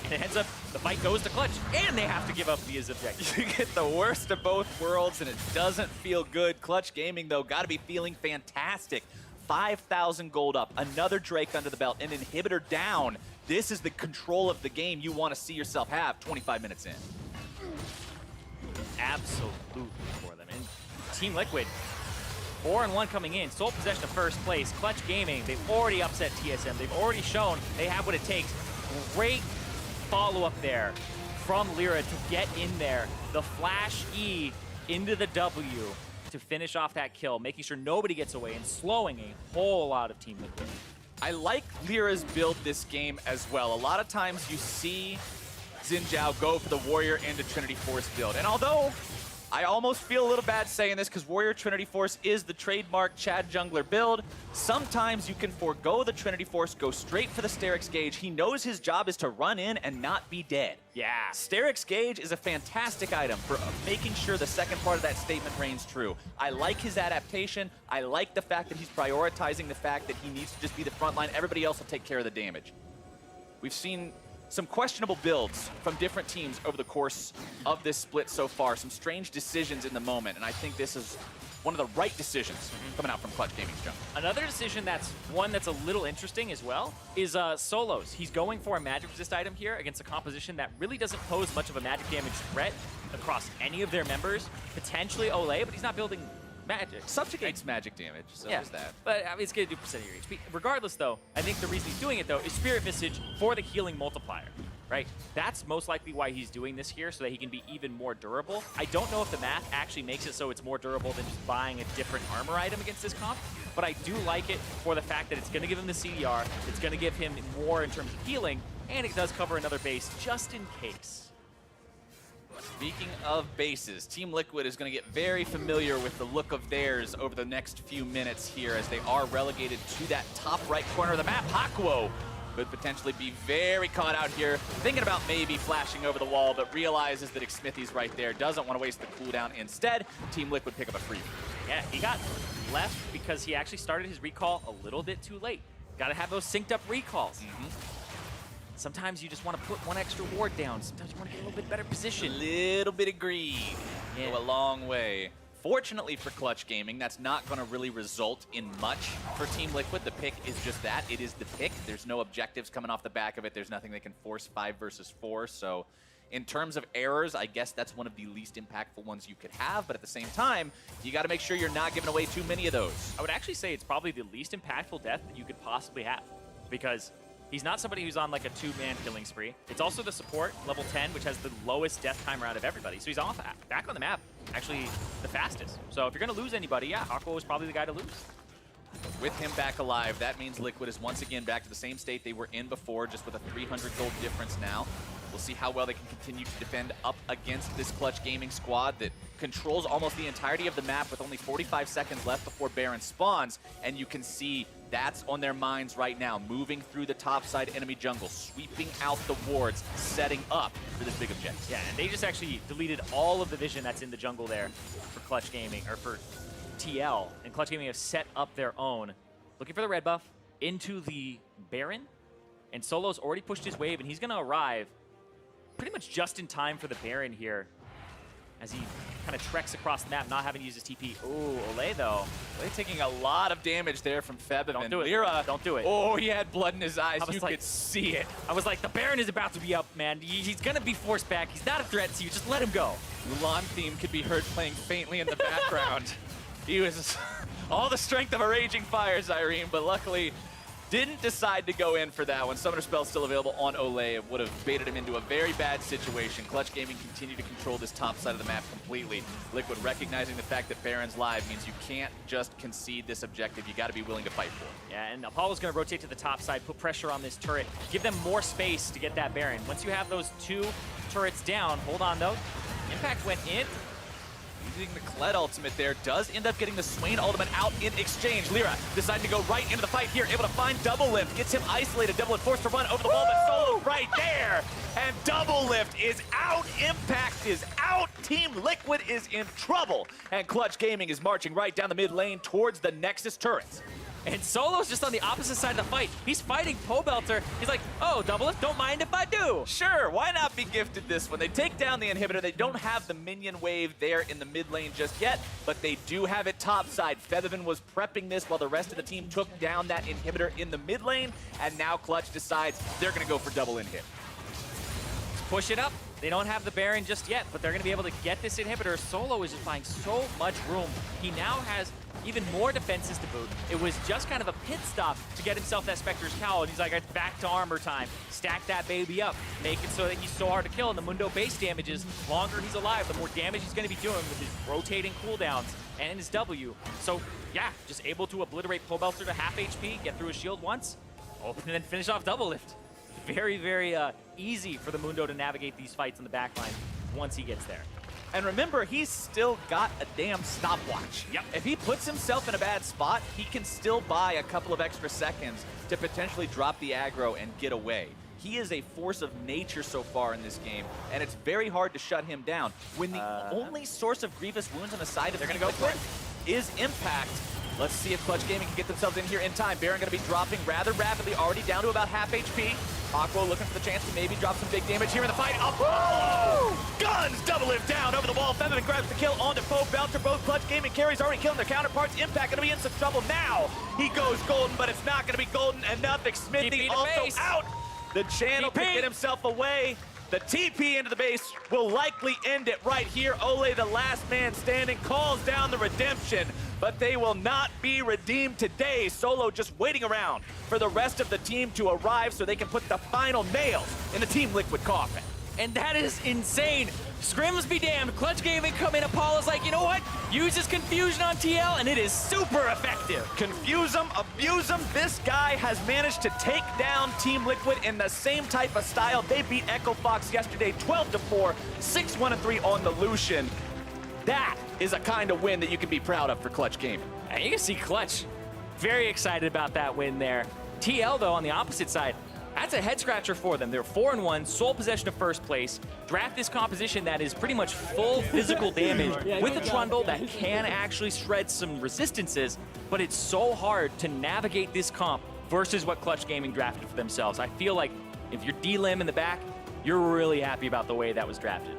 And it ends up, the fight goes to Clutch, and they have to give up these objectives. You get the worst of both worlds, and it doesn't feel good. Clutch Gaming, though, got to be feeling fantastic. 5,000 gold up, another Drake under the belt, an inhibitor down. This is the control of the game you want to see yourself have 25 minutes in. Absolutely for them. And Team Liquid, 4-1 coming in, sole possession of first place. Clutch Gaming, they've already upset TSM. They've already shown they have what it takes. Great follow-up there from Lyra to get in there. The flash E into the W to finish off that kill, making sure nobody gets away and slowing a whole lot of Team Liquid. I like Lyra's build this game as well. A lot of times you see Xin Zhao go for the Warrior into Trinity Force build. And although I almost feel a little bad saying this because Warrior Trinity Force is the trademark Chad Jungler build, sometimes you can forego the Trinity Force, go straight for the Sterix Gauge. He knows his job is to run in and not be dead. Yeah. Sterix Gauge is a fantastic item for making sure the second part of that statement reigns true. I like his adaptation. I like the fact that he's prioritizing the fact that he needs to just be the front line. Everybody else will take care of the damage. We've seen some questionable builds from different teams over the course of this split so far. Some strange decisions in the moment, and I think this is one of the right decisions coming out from Clutch Gaming's jump. Another decision that's one that's a little interesting as well is Solos. He's going for a magic resist item here against a composition that really doesn't pose much of a magic damage threat across any of their members. Potentially Olay, but he's not building magic. Subjugates magic damage, so is that. But I mean, it's going to do percent of your HP. Regardless, though, I think the reason he's doing it, though, is Spirit Visage for the healing multiplier, right? That's most likely why he's doing this here, so that he can be even more durable. I don't know if the math actually makes it so it's more durable than just buying a different armor item against this comp, but I do like it for the fact that it's going to give him the CDR, it's going to give him more in terms of healing, and it does cover another base just in case. Speaking of bases, Team Liquid is going to get very familiar with the look of theirs over the next few minutes here as they are relegated to that top right corner of the map. Hakuo could potentially be very caught out here, thinking about maybe flashing over the wall, but realizes that Xmithy's right there, doesn't want to waste the cooldown. Instead, Team Liquid pick up a free. Yeah, he got left because he actually started his recall a little bit too late. Got to have those synced up recalls. Sometimes you just want to put one extra ward down. Sometimes you want to get a little bit better position. A little bit of greed go a long way. Fortunately for Clutch Gaming, that's not going to really result in much for Team Liquid. The pick is just that. It is the pick. There's no objectives coming off the back of it. There's nothing they can force 5 versus 4. So in terms of errors, I guess that's one of the least impactful ones you could have. But at the same time, you got to make sure you're not giving away too many of those. I would actually say it's probably the least impactful death that you could possibly have, because he's not somebody who's on like a 2-man killing spree. It's also the support, level 10, which has the lowest death timer out of everybody. So he's off back on the map, actually the fastest. So if you're going to lose anybody, yeah, Hakuo is probably the guy to lose. With him back alive, that means Liquid is once again back to the same state they were in before, just with a 300 gold difference now. We'll see how well they can continue to defend up against this Clutch Gaming squad that controls almost the entirety of the map with only 45 seconds left before Baron spawns. And you can see that's on their minds right now, moving through the topside enemy jungle, sweeping out the wards, setting up for this big objective. Yeah, and they just actually deleted all of the vision that's in the jungle there for Clutch Gaming, or for TL. And Clutch Gaming have set up their own, looking for the red buff into the Baron. And Solo's already pushed his wave, and he's going to arrive pretty much just in time for the Baron here, as he kind of treks across the map, not having to use his TP. Ooh, Olay though. Olay taking a lot of damage there from Feb. Don't do it. Lyra, Don't do it. Oh, he had blood in his eyes. You like, could see it. I was like, the Baron is about to be up, man. He's going to be forced back. He's not a threat to you. Just let him go. Mulan theme could be heard playing faintly in the background. He was all the strength of a raging fire, Zyrene, but luckily didn't decide to go in for that one. Summoner spell still available on Olay. It would have baited him into a very bad situation. Clutch Gaming continue to control this top side of the map completely. Liquid recognizing the fact that Baron's live means you can't just concede this objective. You got to be willing to fight for it. Yeah, and Apollo's going to rotate to the top side, put pressure on this turret, give them more space to get that Baron. Once you have those 2 turrets down, hold on though. Impact went in. Using the Kled ultimate there, does end up getting the Swain ultimate out in exchange. Lyra deciding to go right into the fight here, able to find Double Lift, gets him isolated. Double Lift forced to run over the wall, but Solo right there. And Double Lift is out, Impact is out, Team Liquid is in trouble. And Clutch Gaming is marching right down the mid lane towards the Nexus turrets. And Solo's just on the opposite side of the fight. He's fighting Pobelter. He's like, oh, double lift, don't mind if I do. Sure, why not be gifted this one? They take down the inhibitor. They don't have the minion wave there in the mid lane just yet, but they do have it topside. Featherman was prepping this while the rest of the team took down that inhibitor in the mid lane, and now Clutch decides they're going to go for double inhib. Push it up. They don't have the Baron just yet, but they're going to be able to get this inhibitor. Solo is just buying so much room. He now has even more defenses to boot. It was just kind of a pit stop to get himself that Spectre's Cowl, and he's like, it's back to armor time. Stack that baby up. Make it so that he's so hard to kill, and the Mundo base damages. The longer he's alive, the more damage he's going to be doing with his rotating cooldowns and his W. So, yeah, just able to obliterate Pobelter to half HP, get through his shield once, open and then finish off double lift. Very, very easy for the Mundo to navigate these fights in the backline once he gets there. And remember, he's still got a damn stopwatch. Yep. If he puts himself in a bad spot, he can still buy a couple of extra seconds to potentially drop the aggro and get away. He is a force of nature so far in this game, and it's very hard to shut him down. When the only source of grievous wounds on the side of they're going to go for it is impact. Let's see if Clutch Gaming can get themselves in here in time. Baron going to be dropping rather rapidly, already down to about half HP. Aqua looking for the chance to maybe drop some big damage here in the fight. Oh! Guns double lift down over the wall. Featherman grabs the kill onto Pobelter. Both Clutch Gaming carries already killing their counterparts. Impact going to be in some trouble now. He goes golden, but it's not going to be golden enough. Smithy also out. The channel can get himself away. The TP into the base will likely end it right here. Ole, the last man standing, calls down the redemption, but they will not be redeemed today. Solo just waiting around for the rest of the team to arrive so they can put the final nails in the Team Liquid coffin. And that is insane. Scrims be damned. Clutch Gaming come in. Apollo's like, you know what? Use his confusion on TL, and it is super effective. Confuse him, abuse him. This guy has managed to take down Team Liquid in the same type of style. They beat Echo Fox yesterday 12-4, 6-1-3 on the Lucian. That is a kind of win that you can be proud of for Clutch Gaming. And you can see Clutch very excited about that win there. TL, though, on the opposite side, that's a head scratcher for them. They're 4-1, sole possession of first place. Draft this composition that is pretty much full physical damage with a Trundle that can actually shred some resistances, but it's so hard to navigate this comp versus what Clutch Gaming drafted for themselves. I feel like if you're D-Lim in the back, you're really happy about the way that was drafted.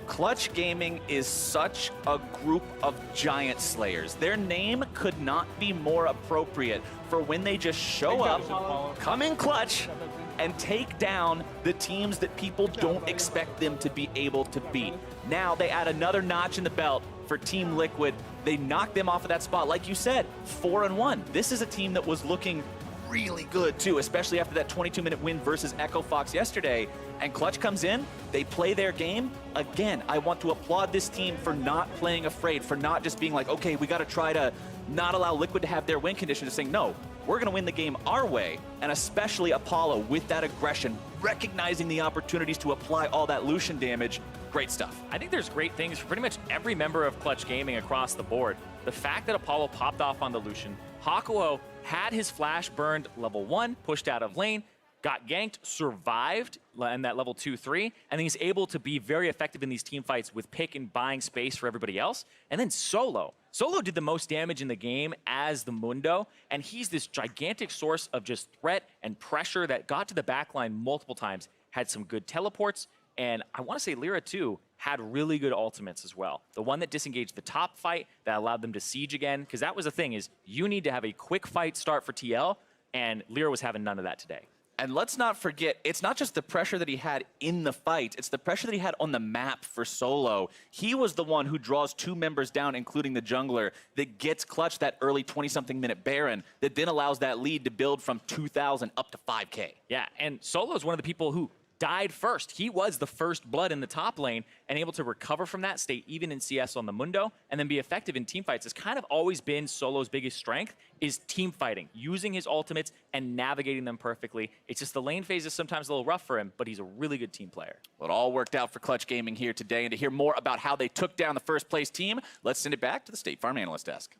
Clutch Gaming is such a group of giant slayers. Their name could not be more appropriate for when they just show up, come in clutch, and take down the teams that people don't expect them to be able to beat. Now they add another notch in the belt for Team Liquid. They knock them off of that spot. Like you said, 4-1. This is a team that was looking really good too, especially after that 22-minute win versus Echo Fox yesterday. And Clutch comes in, they play their game. Again, I want to applaud this team for not playing afraid, for not just being like, okay, we got to try to not allow Liquid to have their win condition, just saying, no, we're going to win the game our way. And especially Apollo with that aggression, recognizing the opportunities to apply all that Lucian damage. Great stuff. I think there's great things for pretty much every member of Clutch Gaming across the board. The fact that Apollo popped off on the Lucian, Hakuo had his flash burned level 1, pushed out of lane, got ganked, survived in that level 2-3, and he's able to be very effective in these team fights with pick and buying space for everybody else. And then Solo did the most damage in the game as the Mundo, and he's this gigantic source of just threat and pressure that got to the backline multiple times, had some good teleports, and I want to say Lyra too had really good ultimates as well. The one that disengaged the top fight that allowed them to siege again, because that was the thing, is you need to have a quick fight start for TL, and Lyra was having none of that today. And let's not forget, it's not just the pressure that he had in the fight, it's the pressure that he had on the map for Solo. He was the one who draws 2 members down, including the jungler, that gets Clutch that early 20-something minute Baron, that then allows that lead to build from 2,000 up to 5K. Yeah, and Solo is one of the people who died first. He was the first blood in the top lane and able to recover from that, stay even in CS on the Mundo, and then be effective in team fights. It's kind of always been Solo's biggest strength, is team fighting, using his ultimates and navigating them perfectly. It's just the lane phase is sometimes a little rough for him, but he's a really good team player. Well, it all worked out for Clutch Gaming here today, and to hear more about how they took down the first place team, let's send it back to the State Farm Analyst Desk.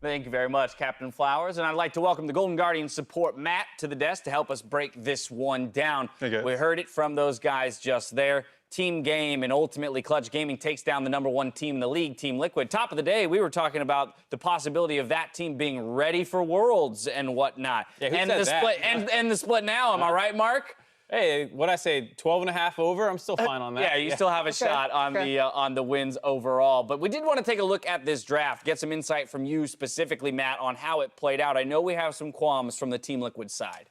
Thank you very much, Captain Flowers. And I'd like to welcome the Golden Guardian support, Matt, to the desk to help us break this one down. We heard it from those guys just there. team game, and ultimately Clutch Gaming takes down the #1 team in the league, Team Liquid. Top of the day, we were talking about the possibility of that team being ready for Worlds and whatnot. Yeah, who and said the that? split and the split now. Am I right, Mark? Hey, what I say, 12.5 over? I'm still fine on that. Yeah, you still have a shot on the wins overall. But we did want to take a look at this draft, get some insight from you specifically, Matt, on how it played out. I know we have some qualms from the Team Liquid side.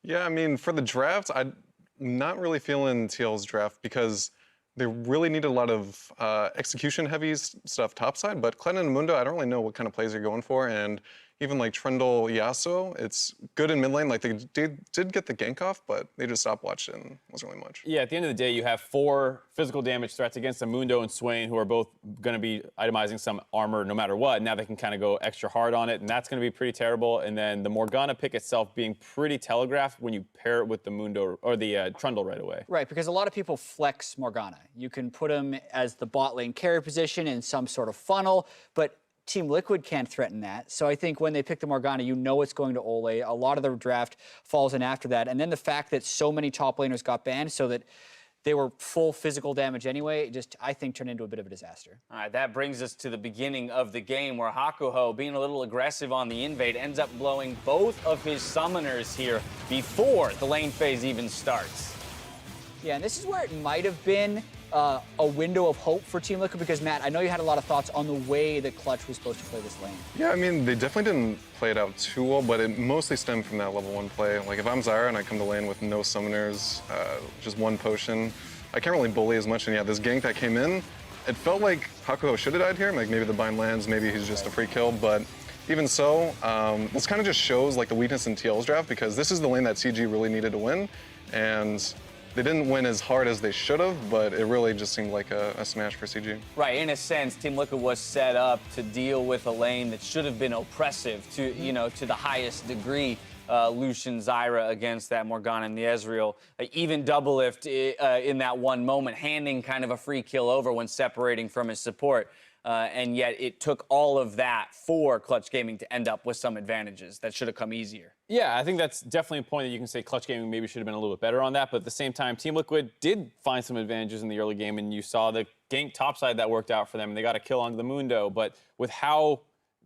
Yeah, I mean, for the draft, I'm not really feeling TL's draft because they really needed a lot of execution-heavy stuff topside, but Clen and Mundo, I don't really know what kind of plays you're going for, and even like Trundle, Yasuo, it's good in mid lane. Like they did get the gank off, but they just stopped watching. It wasn't really much. Yeah, at the end of the day, you have 4 physical damage threats against Mundo and Swain, who are both going to be itemizing some armor no matter what. Now they can kind of go extra hard on it, and that's going to be pretty terrible. And then the Morgana pick itself being pretty telegraphed when you pair it with the Mundo or the Trundle right away. Right, because a lot of people flex Morgana. You can put him as the bot lane carry position in some sort of funnel, but Team Liquid can't threaten that. So I think when they pick the Morgana, you know it's going to Ole. A lot of the draft falls in after that. And then the fact that so many top laners got banned so that they were full physical damage anyway, it just, I think, turned into a bit of a disaster. All right, that brings us to the beginning of the game where Hakuho, being a little aggressive on the invade, ends up blowing both of his summoners here before the lane phase even starts. Yeah, and this is where it might have been a window of hope for Team Liquid because, Matt, I know you had a lot of thoughts on the way that Clutch was supposed to play this lane. Yeah, I mean, they definitely didn't play it out too well, but it mostly stemmed from that level 1 play. Like, if I'm Zyra and I come to lane with no summoners, just 1 potion, I can't really bully as much. And yeah, this gank that came in, it felt like Hakuho should have died here. Like, maybe the bind lands, maybe he's just a free kill, but even so, this kind of just shows, like, the weakness in TL's draft because this is the lane that CG really needed to win, and they didn't win as hard as they should have, but it really just seemed like a smash for CG. Right, in a sense, Team Liquid was set up to deal with a lane that should have been oppressive to, you know, to the highest degree. Lucian, Zyra against that Morgana and the Ezreal. Even Doublelift in that one moment, handing kind of a free kill over when separating from his support. And yet it took all of that for Clutch Gaming to end up with some advantages that should have come easier. Yeah, I think that's definitely a point that you can say Clutch Gaming maybe should have been a little bit better on that, but at the same time, Team Liquid did find some advantages in the early game, and you saw the gank topside that worked out for them, and they got a kill onto the Mundo, but with how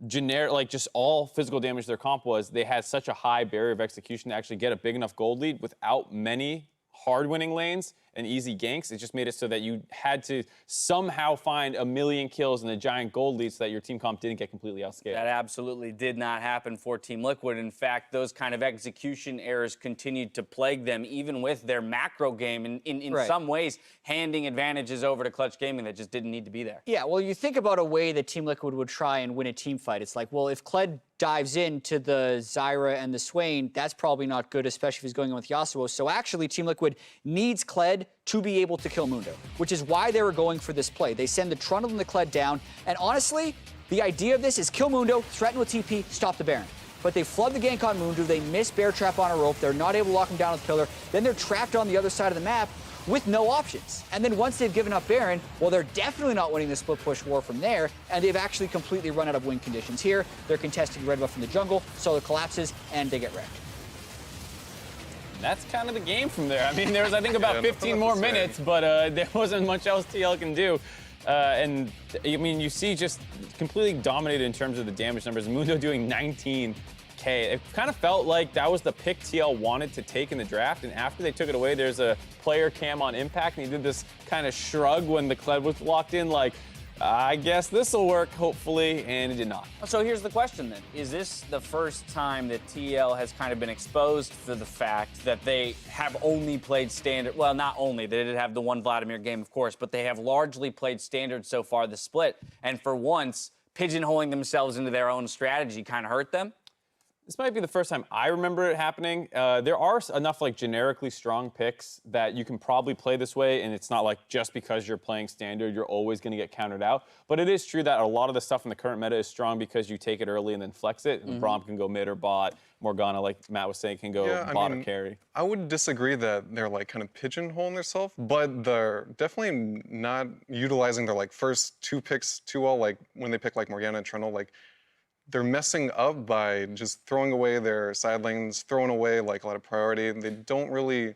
generic, like just all physical damage their comp was, they had such a high barrier of execution to actually get a big enough gold lead without many hard winning lanes and easy ganks. It just made it so that you had to somehow find a million kills and a giant gold lead so that your team comp didn't get completely outscaled. That absolutely did not happen for Team Liquid. In fact, those kind of execution errors continued to plague them, even with their macro game, and in Right. some ways, handing advantages over to Clutch Gaming that just didn't need to be there. Yeah, well, you think about a way that Team Liquid would try and win a team fight. It's like, well, if Kled dives into the Zyra and the Swain, that's probably not good, especially if he's going in with Yasuo. So actually, Team Liquid needs Kled to be able to kill Mundo, which is why they were going for this play. They send the Trundle and the Kled down, and honestly, the idea of this is kill Mundo, threaten with TP, stop the Baron. But they flood the gank on Mundo, they miss Bear Trap on a rope, they're not able to lock him down with Pillar, then they're trapped on the other side of the map with no options. And then once they've given up Baron, well, they're definitely not winning the split push war from there, and they've actually completely run out of win conditions here. They're contesting red buff in the jungle, Solar collapses, and they get wrecked. That's kind of the game from there. I mean, there was, I think, about 15 more minutes, but there wasn't much else TL can do. And, I mean, you see just completely dominated in terms of the damage numbers. Mundo doing 19K. It kind of felt like that was the pick TL wanted to take in the draft, and after they took it away, there's a player cam on Impact, and he did this kind of shrug when the Kled was locked in, like, I guess this will work, hopefully, and it did not. So here's the question then. Is this the first time that TL has kind of been exposed for the fact that they have only played standard? Well, not only. They did have the one Vladimir game, of course, but they have largely played standard so far this split. And for once, pigeonholing themselves into their own strategy kind of hurt them? This might be the first time I remember it happening. There are enough like generically strong picks that you can probably play this way, and it's not like just because you're playing standard, you're always going to get countered out. But it is true that a lot of the stuff in the current meta is strong because you take it early and then flex it. And Braum can go mid or bot. Morgana, like Matt was saying, can go bot or carry. I would disagree that they're like kind of pigeonholing themselves, but they're definitely not utilizing their like first 2 picks too well. Like when they pick like Morgana and Trundle, like they're messing up by just throwing away their side lanes, throwing away like a lot of priority. They don't really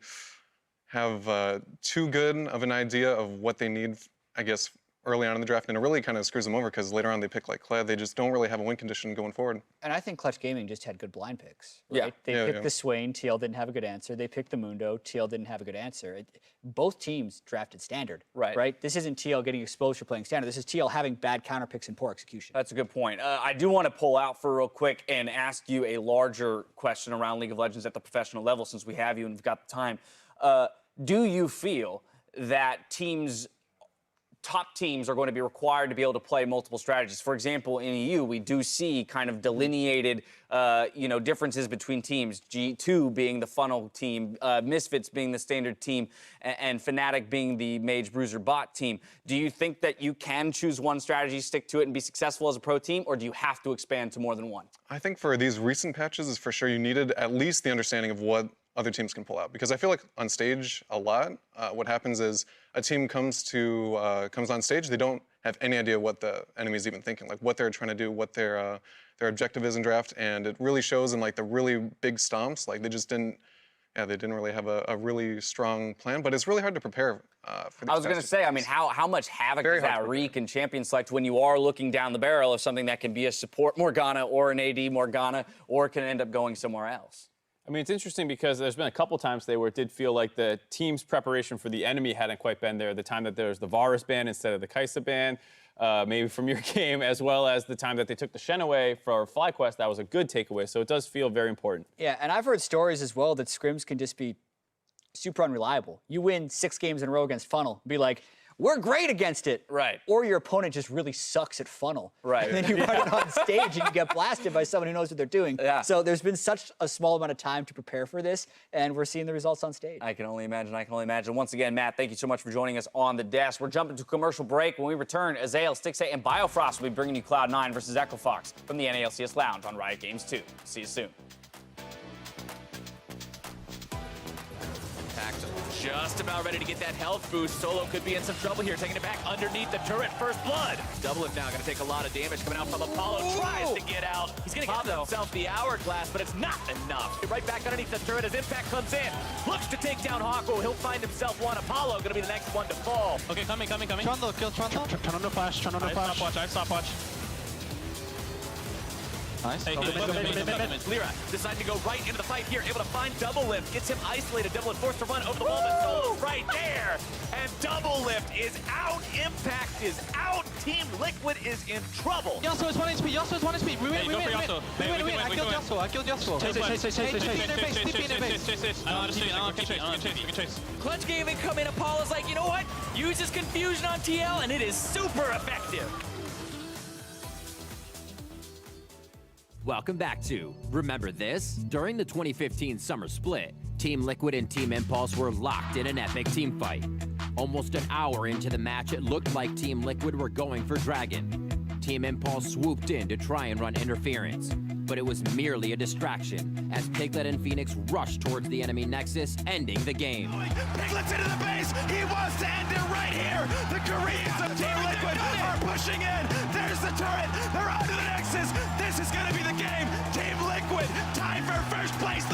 have too good of an idea of what they need, I guess, early on in the draft, and it really kind of screws them over because later on they pick like Kled. They just don't really have a win condition going forward. And I think Clutch Gaming just had good blind picks. Yeah. Right? They picked the Swain, TL didn't have a good answer. They picked the Mundo, TL didn't have a good answer. Both teams drafted standard. Right? This isn't TL getting exposed for playing standard. This is TL having bad counter picks and poor execution. That's a good point. I do want to pull out for real quick and ask you a larger question around League of Legends at the professional level since we have you and we've got the time. Do you feel that top teams are going to be required to be able to play multiple strategies? For example, in EU, we do see kind of delineated, differences between teams. G2 being the funnel team, Misfits being the standard team, and Fnatic being the Mage Bruiser bot team. Do you think that you can choose one strategy, stick to it, and be successful as a pro team, or do you have to expand to more than one? I think for these recent patches, is for sure you needed at least the understanding of what other teams can pull out, because I feel like on stage a lot, what happens is a team comes on stage, they don't have any idea what the enemy is even thinking, like what they're trying to do, what their objective is in draft, and it really shows in like the really big stomps. Like they just didn't really have a really strong plan, but it's really hard to prepare for these. I was going to say, I mean, how much havoc does that wreak in Champion Select when you are looking down the barrel of something that can be a support Morgana or an AD Morgana, or can end up going somewhere else? I mean, it's interesting because there's been a couple times today where it did feel like the team's preparation for the enemy hadn't quite been there. The time that there was the Varus ban instead of the Kai'Sa ban, maybe from your game, as well as the time that they took the Shen away for FlyQuest. That was a good takeaway, so it does feel very important. Yeah, and I've heard stories as well that scrims can just be super unreliable. You win 6 games in a row against Funnel, be like, we're great against it. Right. Or your opponent just really sucks at Funnel. Right. And then you run it on stage and you get blasted by someone who knows what they're doing. Yeah. So there's been such a small amount of time to prepare for this, and we're seeing the results on stage. I can only imagine. Once again, Matt, thank you so much for joining us on the desk. We're jumping to commercial break. When we return, Azael, Stixay, and Biofrost will be bringing you Cloud9 versus Echo Fox from the NALCS Lounge on Riot Games 2. See you soon. Just about ready to get that health boost. Solo could be in some trouble here, taking it back underneath the turret. First blood. Doublelift now going to take a lot of damage coming out from Apollo. Tries to get out. He's going to pop himself the hourglass, but it's not enough. Right back underneath the turret as Impact comes in. Looks to take down Hawko. He'll find himself one. Apollo going to be the next one to fall. Okay, coming. Trundle, kill Trundle. Turn on the flash. I stopwatch. Nice. Hey, Lira deciding to go right into the fight here, able to find Doublelift, gets him isolated. Doublelift forced to run over the wall, but Solo's right there. And Doublelift is out. Impact is out. Team Liquid is in trouble. Yasuo is 1 HP. We win. I killed Yasuo. Chase. Clutch Gaming come in. Apollo's like, you know what? Uses confusion on TL, and it is super effective. Welcome back to Remember This? During the 2015 Summer Split, Team Liquid and Team Impulse were locked in an epic team fight. Almost an hour into the match, it looked like Team Liquid were going for Dragon. Team Impulse swooped in to try and run interference, but it was merely a distraction as Piglet and Phoenix rushed towards the enemy Nexus, ending the game. Piglet's into the base. He wants to end it right here. The Koreans of Team Liquid are pushing in. There's the turret. They're onto the Nexus. This is going to be the game. Team Liquid tied for first place.